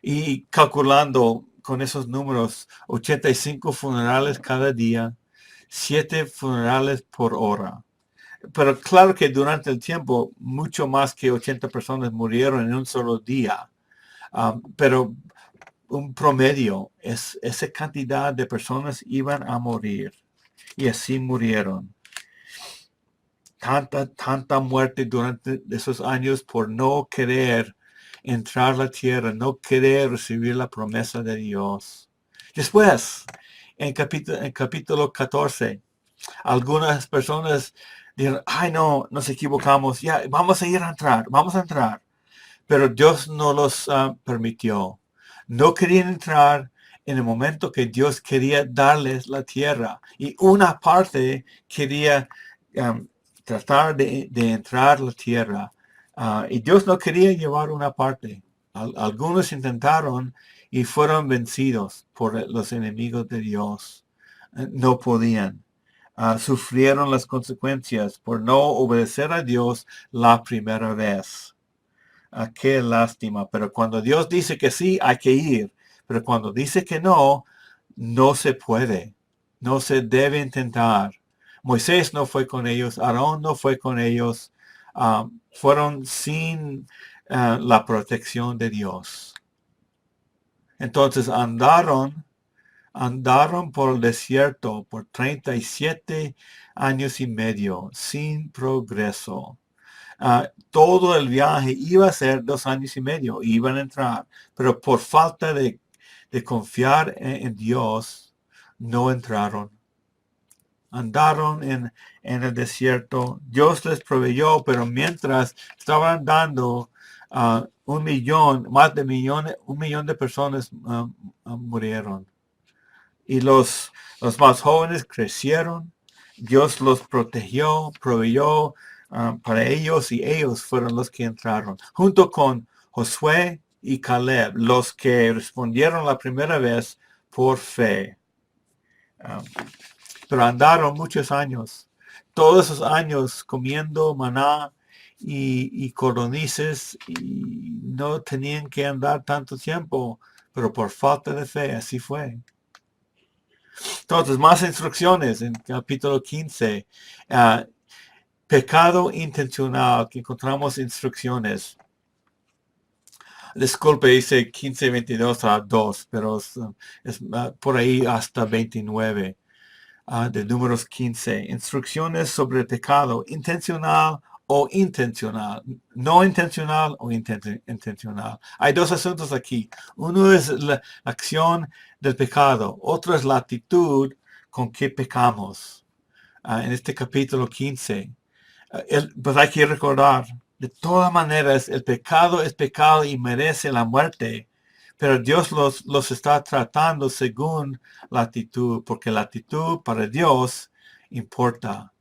Y calculando con esos números, 85 funerales cada día, 7 funerales por hora. Pero claro que durante el tiempo, mucho más que 80 personas murieron en un solo día. Pero un promedio, esa cantidad de personas iban a morir. Y así murieron. Tanta muerte durante esos años por no querer entrar a la tierra, no querer recibir la promesa de Dios. Después, en capítulo 14, algunas personas dijeron, no, nos equivocamos, ya, vamos a entrar. Pero Dios no los permitió. No querían entrar en el momento que Dios quería darles la tierra. Y una parte quería tratar de entrar a la tierra. Y Dios no quería llevar una parte. Algunos intentaron y fueron vencidos por los enemigos de Dios. No podían. sufrieron las consecuencias por no obedecer a Dios la primera vez. Qué lástima. Pero cuando Dios dice que sí, hay que ir. Pero cuando dice que no, no se puede. No se debe intentar. Moisés no fue con ellos. Aarón no fue con ellos. Fueron sin la protección de Dios. Entonces andaron por el desierto por 37 años y medio sin progreso. Todo el viaje iba a ser 2 años y medio, iban a entrar, pero por falta de confiar en Dios, no entraron. Andaron en el desierto, Dios les proveyó, pero mientras estaban andando, un millón de personas murieron. Y los más jóvenes crecieron, Dios los protegió, proveyó para ellos y ellos fueron los que entraron, junto con Josué y Caleb, los que respondieron la primera vez por fe. Um, pero andaron muchos años, todos esos años comiendo maná y codornices y no tenían que andar tanto tiempo, pero por falta de fe así fue. Entonces, más instrucciones en capítulo 15. Pecado intencional, que encontramos instrucciones. Disculpe, dice 15:22 a 2, pero es por ahí hasta 29 de Números 15. Instrucciones sobre el pecado intencional o intencional. No intencional o intencional. Hay dos asuntos aquí. Uno es la acción del pecado. Otro es la actitud con que pecamos. En este capítulo 15. Pues hay que recordar, de todas maneras, el pecado es pecado y merece la muerte, pero Dios los está tratando según la actitud, porque la actitud para Dios importa.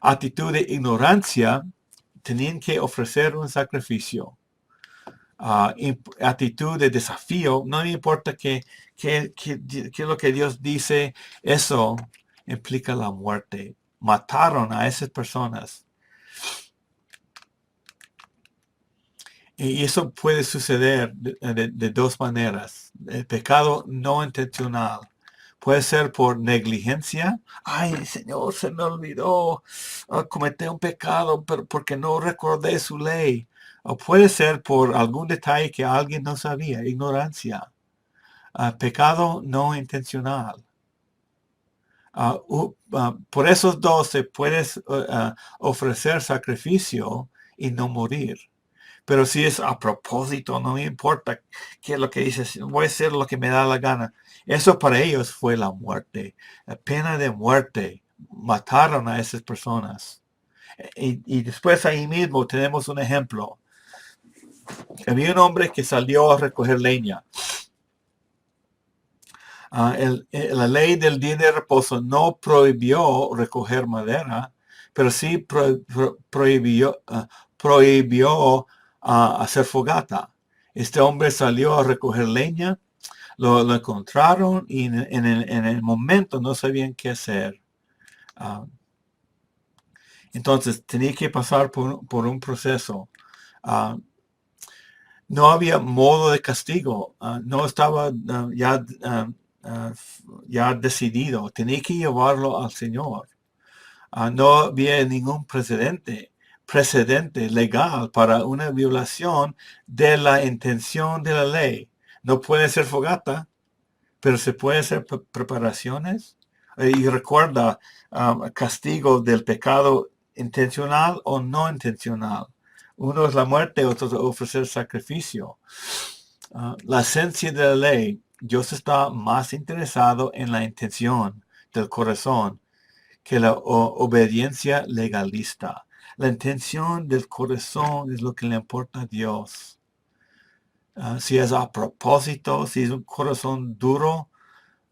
Actitud de ignorancia, tenían que ofrecer un sacrificio. Actitud de desafío, no me importa qué es lo que Dios dice, eso implica la muerte. Mataron a esas personas. Y eso puede suceder de dos maneras. El pecado no intencional. Puede ser por negligencia. Ay, Señor, se me olvidó. Cometí un pecado pero porque no recordé su ley. O puede ser por algún detalle que alguien no sabía. Ignorancia. Pecado no intencional. Por esos dos se puede ofrecer sacrificio y no morir. Pero si es a propósito, no me importa qué es lo que dices, voy a hacer lo que me da la gana. Eso para ellos fue la muerte, la pena de muerte. Mataron a esas personas. Y después ahí mismo tenemos un ejemplo. Había un hombre que salió a recoger leña. La ley del día de reposo no prohibió recoger madera, pero sí prohibió hacer fogata. Este hombre salió a recoger leña, lo encontraron y en el momento no sabían qué hacer. Entonces tenía que pasar por un proceso. No había modo de castigo, no estaba ya decidido, tenía que llevarlo al Señor. No había ningún precedente legal para una violación de la intención de la ley. No puede ser fogata, pero se puede hacer preparaciones. Y recuerda, castigo del pecado intencional o no intencional. Uno es la muerte, otro es ofrecer sacrificio. La esencia de la ley, Dios está más interesado en la intención del corazón que la obediencia legalista. La intención del corazón es lo que le importa a Dios. Si es a propósito, si es un corazón duro,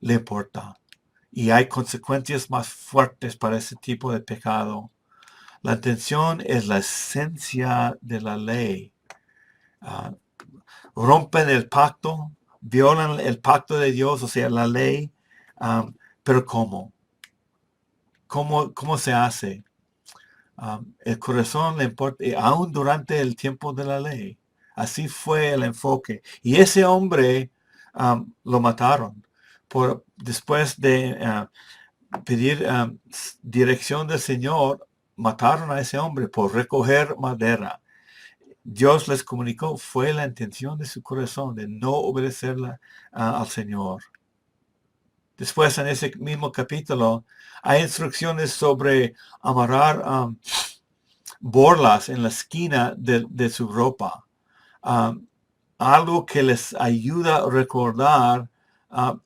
le importa. Y hay consecuencias más fuertes para ese tipo de pecado. La intención es la esencia de la ley. Rompen el pacto, violan el pacto de Dios, o sea, la ley. Pero ¿cómo? cómo se hace. El corazón le importa, aún durante el tiempo de la ley. Así fue el enfoque. Y ese hombre lo mataron. Después de pedir dirección del Señor, mataron a ese hombre por recoger madera. Dios les comunicó, fue la intención de su corazón de no obedecerla al Señor. Después, en ese mismo capítulo, hay instrucciones sobre amarrar borlas en la esquina de su ropa. Algo que les ayuda a recordar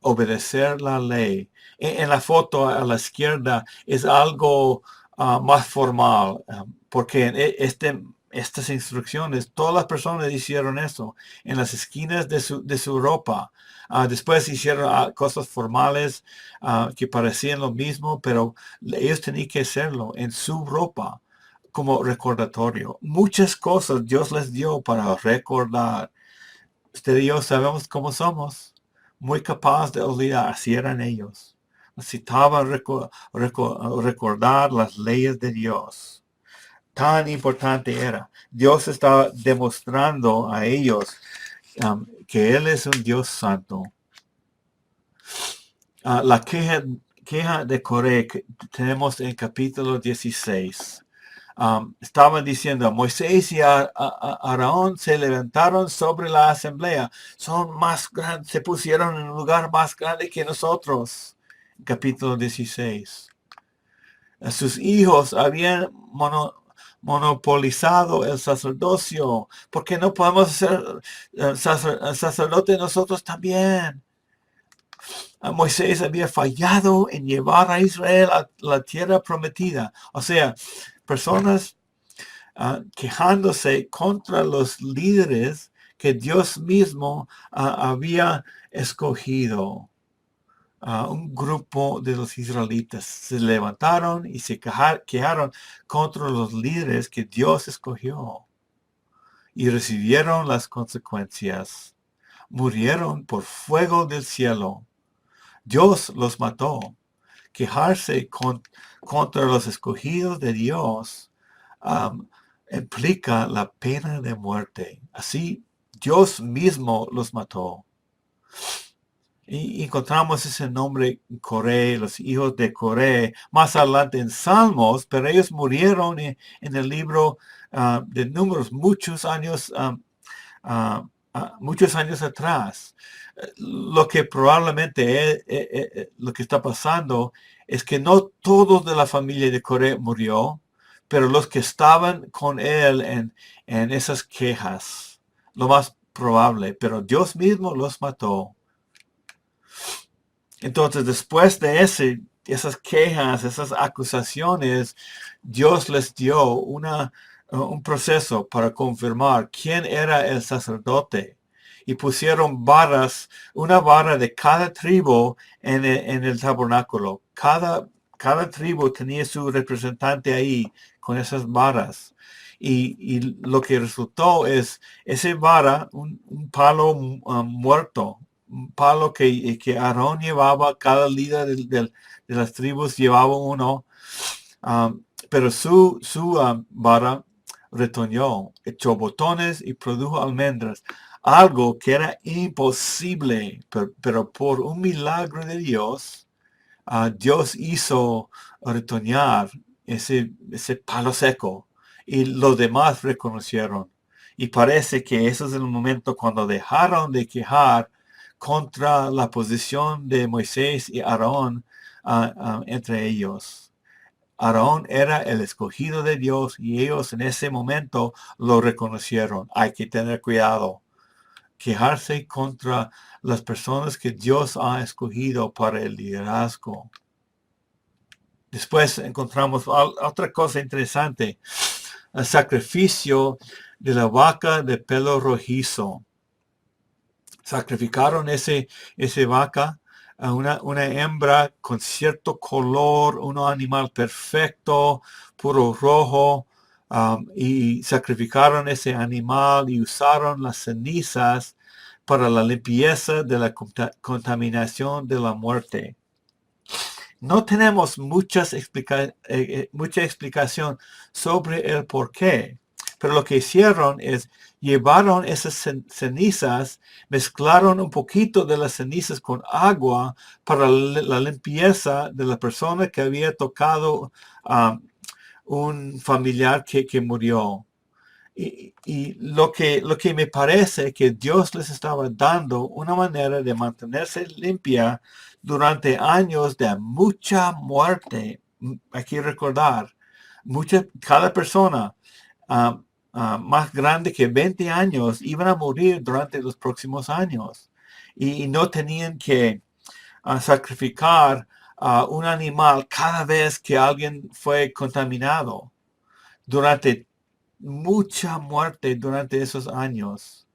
obedecer la ley. En la foto a la izquierda es algo más formal, porque estas instrucciones, todas las personas hicieron eso en las esquinas de su ropa. Después hicieron cosas formales que parecían lo mismo, pero ellos tenían que hacerlo en su ropa como recordatorio. Muchas cosas Dios les dio para recordar. Usted y yo sabemos cómo somos, muy capaz de olvidar, así eran ellos. Necesitaban recordar las leyes de Dios. Tan importante era. Dios estaba demostrando a ellos que Él es un Dios santo. La queja de Coré que tenemos en capítulo 16. Estaban diciendo, Moisés y Aarón se levantaron sobre la asamblea. Son más grandes, se pusieron en un lugar más grande que nosotros. Capítulo 16. Sus hijos habían monopolizado el sacerdocio. ¿Por qué no podemos ser sacerdotes nosotros también? Moisés había fallado en llevar a Israel a la tierra prometida. O sea, personas quejándose contra los líderes que Dios mismo había escogido. Un grupo de los israelitas se levantaron y se quejaron contra los líderes que Dios escogió y recibieron las consecuencias. Murieron por fuego del cielo. Dios los mató. Quejarse contra los escogidos de Dios implica la pena de muerte. Así, Dios mismo los mató. Y encontramos ese nombre Coré, los hijos de Coré, más adelante en Salmos, pero ellos murieron en el libro de Números muchos años atrás. Lo que probablemente lo que está pasando es que no todos de la familia de Coré murió, pero los que estaban con él en esas quejas, lo más probable, pero Dios mismo los mató. Entonces, después de esas quejas, esas acusaciones, Dios les dio un proceso para confirmar quién era el sacerdote. Y pusieron varas, una vara de cada tribu en el tabernáculo. Cada tribu tenía su representante ahí con esas varas. Y lo que resultó es ese vara, un palo muerto, un palo que Aarón llevaba, cada líder de las tribus llevaba uno, pero su vara retoñó, echó botones y produjo almendras, algo que era imposible, pero por un milagro de Dios, Dios hizo retoñar ese palo seco y los demás reconocieron. Y parece que ese es el momento cuando dejaron de quejar contra la posición de Moisés y Aarón entre ellos. Aarón era el escogido de Dios y ellos en ese momento lo reconocieron. Hay que tener cuidado. Quejarse contra las personas que Dios ha escogido para el liderazgo. Después encontramos otra cosa interesante. El sacrificio de la vaca de pelo rojizo. Sacrificaron ese vaca a una hembra con cierto color, un animal perfecto, puro rojo, y sacrificaron ese animal y usaron las cenizas para la limpieza de la contaminación de la muerte. no tenemos mucha explicación sobre el por qué. Pero lo que hicieron es llevaron esas cenizas, mezclaron un poquito de las cenizas con agua para la limpieza de la persona que había tocado a un familiar que murió. Y lo que me parece que Dios les estaba dando una manera de mantenerse limpia durante años de mucha muerte. Hay que recordar, cada persona ah, más grande que 20 años iban a morir durante los próximos años. Y no tenían que sacrificar a un animal cada vez que alguien fue contaminado. Durante mucha muerte durante esos años.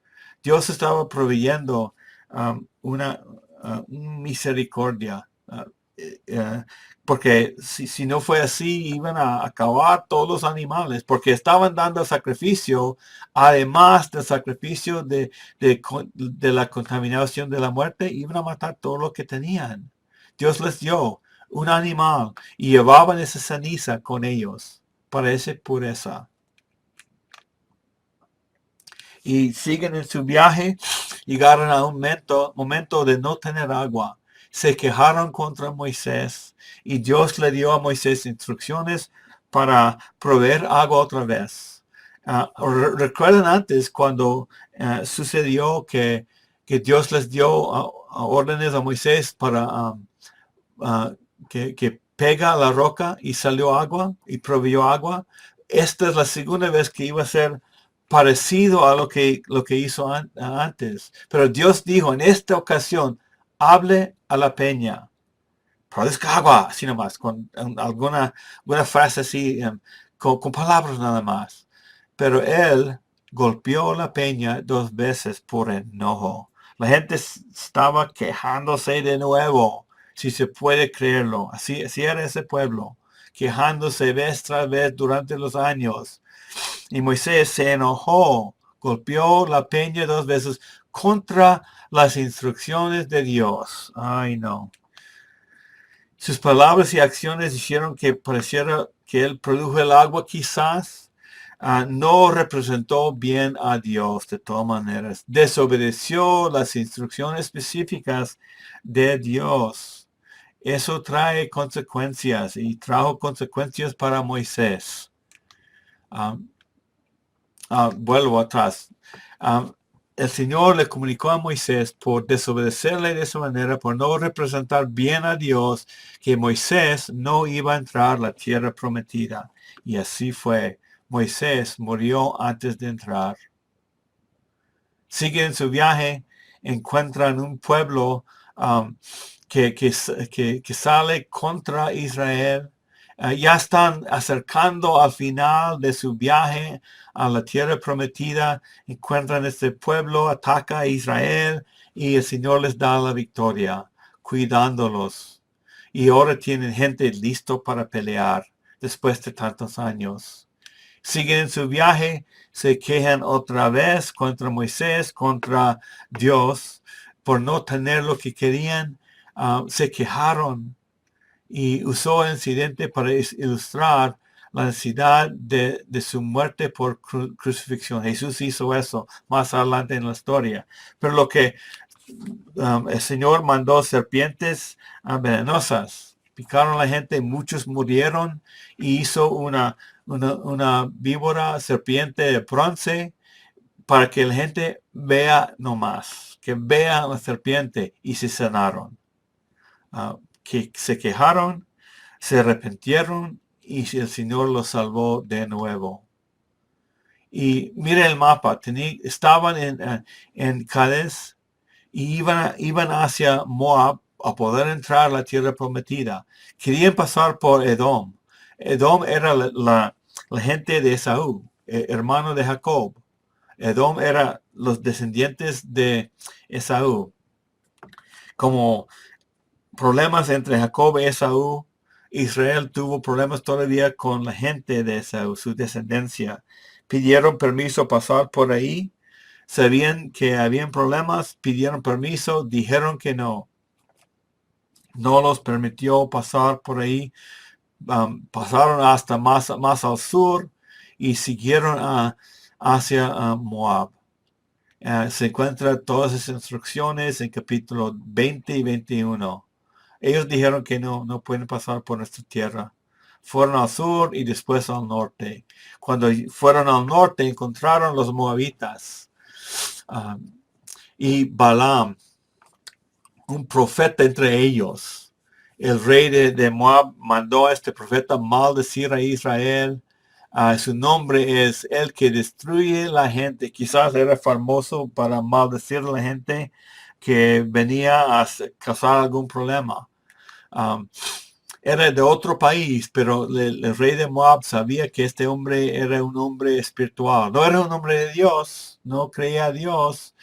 Dios estaba proveyendo una misericordia. Porque si no fue así, iban a acabar todos los animales, porque estaban dando sacrificio, además del sacrificio de la contaminación de la muerte, iban a matar todo lo que tenían. Dios les dio un animal y llevaban esa ceniza con ellos para esa pureza. Y siguen en su viaje, llegaron a un momento de no tener agua. Se quejaron contra Moisés y Dios le dio a Moisés instrucciones para proveer agua otra vez. Recuerdan antes cuando sucedió que Dios les dio órdenes a Moisés para que pega a la roca y salió agua y proveyó agua. Esta es la segunda vez que iba a ser parecido a lo que hizo antes. Pero Dios dijo en esta ocasión, hable a la peña, produzca agua, así nomás, con alguna frase así, con palabras nada más. Pero él golpeó la peña 2 veces por enojo. La gente estaba quejándose de nuevo, si se puede creerlo. Así era ese pueblo, quejándose vez tras vez durante los años. Y Moisés se enojó, golpeó la peña 2 veces contra las instrucciones de Dios. Ay, no. Sus palabras y acciones hicieron que pareciera que él produjo el agua quizás. No representó bien a Dios de todas maneras. Desobedeció las instrucciones específicas de Dios. Eso trae consecuencias y trajo consecuencias para Moisés. Vuelvo atrás. El Señor le comunicó a Moisés por desobedecerle de esa manera, por no representar bien a Dios, que Moisés no iba a entrar a la tierra prometida. Y así fue. Moisés murió antes de entrar. Siguen su viaje, encuentran un pueblo que sale contra Israel. Ya están acercando al final de su viaje a la tierra prometida. Encuentran este pueblo, ataca a Israel y el Señor les da la victoria, cuidándolos. Y ahora tienen gente listo para pelear después de tantos años. Siguen en su viaje, se quejan otra vez contra Moisés, contra Dios, por no tener lo que querían. Se quejaron y usó el incidente para ilustrar la necesidad de su muerte por crucifixión. Jesús hizo eso más adelante en la historia. Pero lo que el Señor mandó serpientes venenosas. Picaron a la gente, muchos murieron y hizo una víbora serpiente de bronce para que la gente vea nomás, que vea la serpiente y se sanaron. Que se quejaron, se arrepintieron y el Señor los salvó de nuevo. Y mire el mapa, estaban en Cades y iban hacia Moab a poder entrar a la tierra prometida. Querían pasar por Edom. Edom era la gente de Esaú, hermano de Jacob. Edom era los descendientes de Esaú. Como problemas entre Jacob y Esaú, Israel tuvo problemas todavía con la gente de Esaú, su descendencia. Pidieron permiso pasar por ahí. Sabían que habían problemas, pidieron permiso, dijeron que no. no los permitió pasar por ahí. Pasaron hasta más al sur y siguieron hacia Moab. Se encuentran todas esas instrucciones en capítulo 20 y 21. Ellos dijeron que no pueden pasar por nuestra tierra. Fueron al sur y después al norte. Cuando fueron al norte encontraron los moabitas. ah, y Balaam, un profeta entre ellos. El rey de Moab mandó a este profeta maldecir a Israel. Su nombre es el que destruye la gente. Quizás era famoso para maldecir a la gente que venía a causar algún problema. Um, Era de otro país, pero el rey de Moab sabía que este hombre era un hombre espiritual. No era un hombre de Dios, no creía a Dios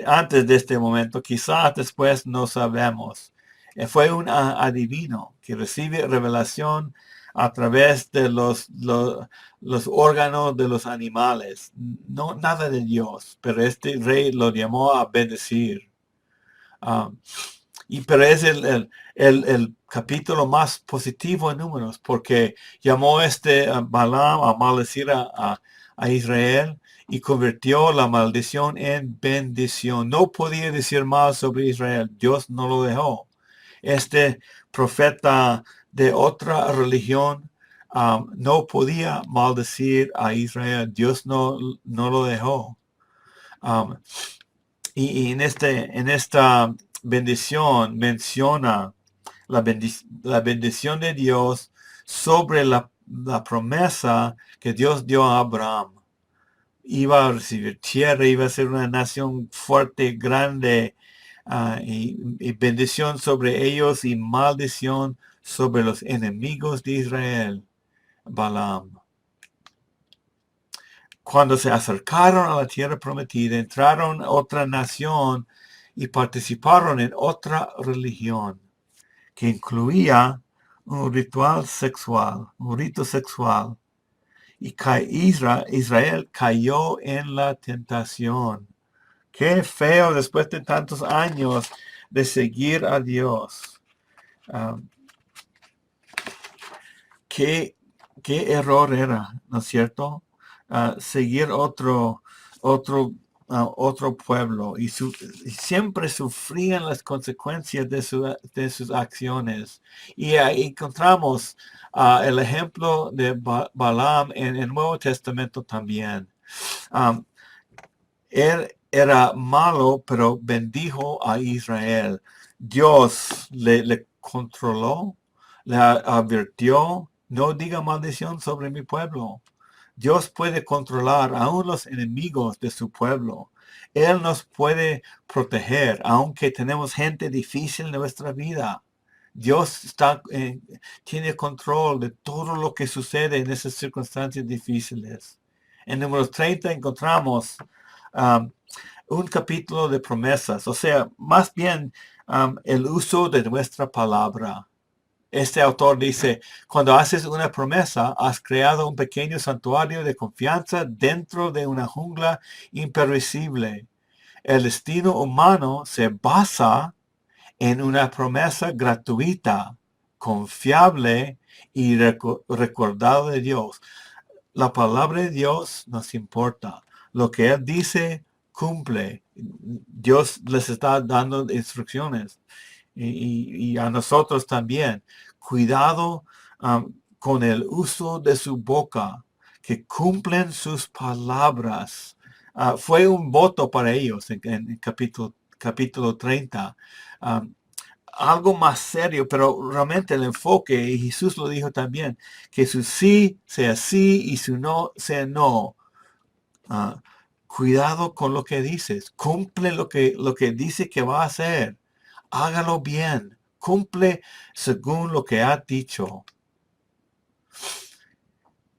antes de este momento. Quizás después no sabemos. Fue un adivino que recibe revelación a través de los órganos de los animales. No, nada de Dios, pero este rey lo llamó a bendecir. Um, pero es el capítulo más positivo en Números, porque llamó Balaam a maldecir a Israel y convirtió la maldición en bendición. No podía decir mal sobre Israel. Dios no lo dejó. Este profeta de otra religión no podía maldecir a Israel. Dios no lo dejó. Um, y en esta bendición menciona la bendición de Dios sobre la promesa que Dios dio a Abraham. Iba a recibir tierra, iba a ser una nación fuerte, grande, y bendición sobre ellos y maldición sobre los enemigos de Israel. Balaam. Cuando se acercaron a la tierra prometida, entraron a otra nación y participaron en otra religión que incluía un ritual sexual, un rito sexual. Y Israel cayó en la tentación. Qué feo después de tantos años de seguir a Dios. Qué error era, ¿no es cierto? Seguir otro pueblo y siempre sufrían las consecuencias de sus acciones. Y ahí encontramos el ejemplo de Balaam en el Nuevo Testamento también. Él era malo, pero bendijo a Israel. Dios le controló, le advirtió, no diga maldición sobre mi pueblo. Dios puede controlar aún los enemigos de su pueblo. Él nos puede proteger, aunque tenemos gente difícil en nuestra vida. Dios tiene control de todo lo que sucede en esas circunstancias difíciles. En Números 30 encontramos un capítulo de promesas, o sea, más bien el uso de nuestra palabra. Este autor dice, cuando haces una promesa, has creado un pequeño santuario de confianza dentro de una jungla impervisible. El destino humano se basa en una promesa gratuita, confiable y recordada de Dios. La palabra de Dios nos importa. Lo que Él dice, cumple. Dios les está dando instrucciones. Y a nosotros también. Cuidado con el uso de su boca, que cumplen sus palabras. Fue un voto para ellos en capítulo 30. Algo más serio, pero realmente el enfoque, y Jesús lo dijo también, que su sí sea sí y su no sea no. Cuidado con lo que dices. Cumple lo que dice que va a hacer. Hágalo bien. Cumple según lo que ha dicho.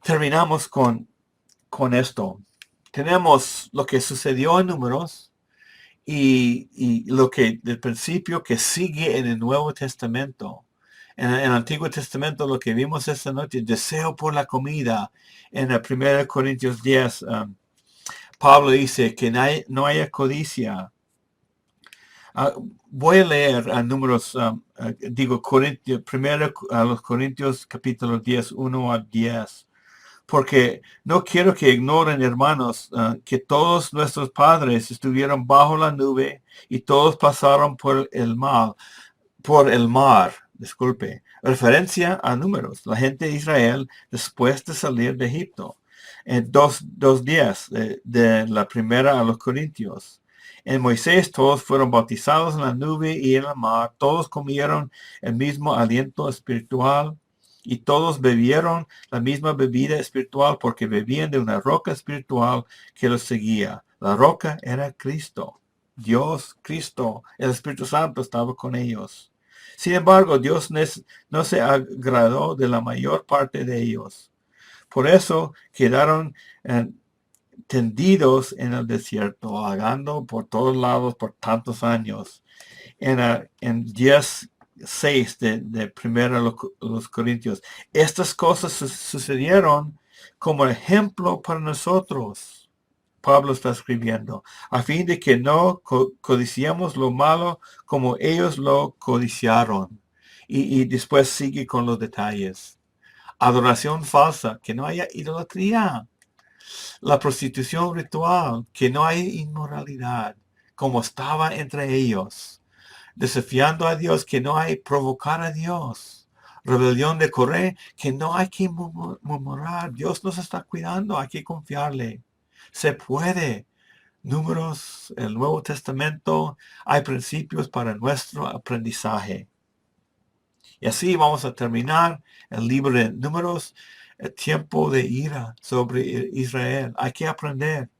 Terminamos con esto. Tenemos lo que sucedió en Números y lo que del principio que sigue en el Nuevo Testamento. En el Antiguo Testamento lo que vimos esta noche, deseo por la comida. En el 1 Corintios 10, Pablo dice que no haya codicia. Ah, voy a leer a números, Corintios, primero a los Corintios capítulo 10, 1 a 10, porque no quiero que ignoren, hermanos, que todos nuestros padres estuvieron bajo la nube y todos pasaron por el mar, disculpe, referencia a números, la gente de Israel después de salir de Egipto. En dos días de la primera a los Corintios. En Moisés todos fueron bautizados en la nube y en la mar, todos comieron el mismo aliento espiritual y todos bebieron la misma bebida espiritual porque bebían de una roca espiritual que los seguía. La roca era Cristo. Dios, Cristo, el Espíritu Santo estaba con ellos. Sin embargo, Dios no se agradó de la mayor parte de ellos. Por eso quedaron tendidos en el desierto, vagando por todos lados por tantos años. En 10:6 de primera los Corintios, estas cosas sucedieron como ejemplo para nosotros. Pablo está escribiendo, a fin de que no codiciamos lo malo como ellos lo codiciaron. Y después sigue con los detalles. Adoración falsa, que no haya idolatría. La prostitución ritual, que no haya inmoralidad, como estaba entre ellos. Desafiando a Dios, que no hay provocar a Dios. Rebelión de Coré, que no hay que murmurar. Dios nos está cuidando, hay que confiarle. Se puede. Números, el Nuevo Testamento, hay principios para nuestro aprendizaje. Y así vamos a terminar el libro de Números, el tiempo de ira sobre Israel. Hay que aprender.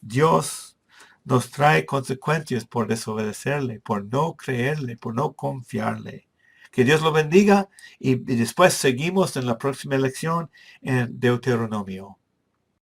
Dios nos trae consecuencias por desobedecerle, por no creerle, por no confiarle. Que Dios lo bendiga y después seguimos en la próxima lección en Deuteronomio.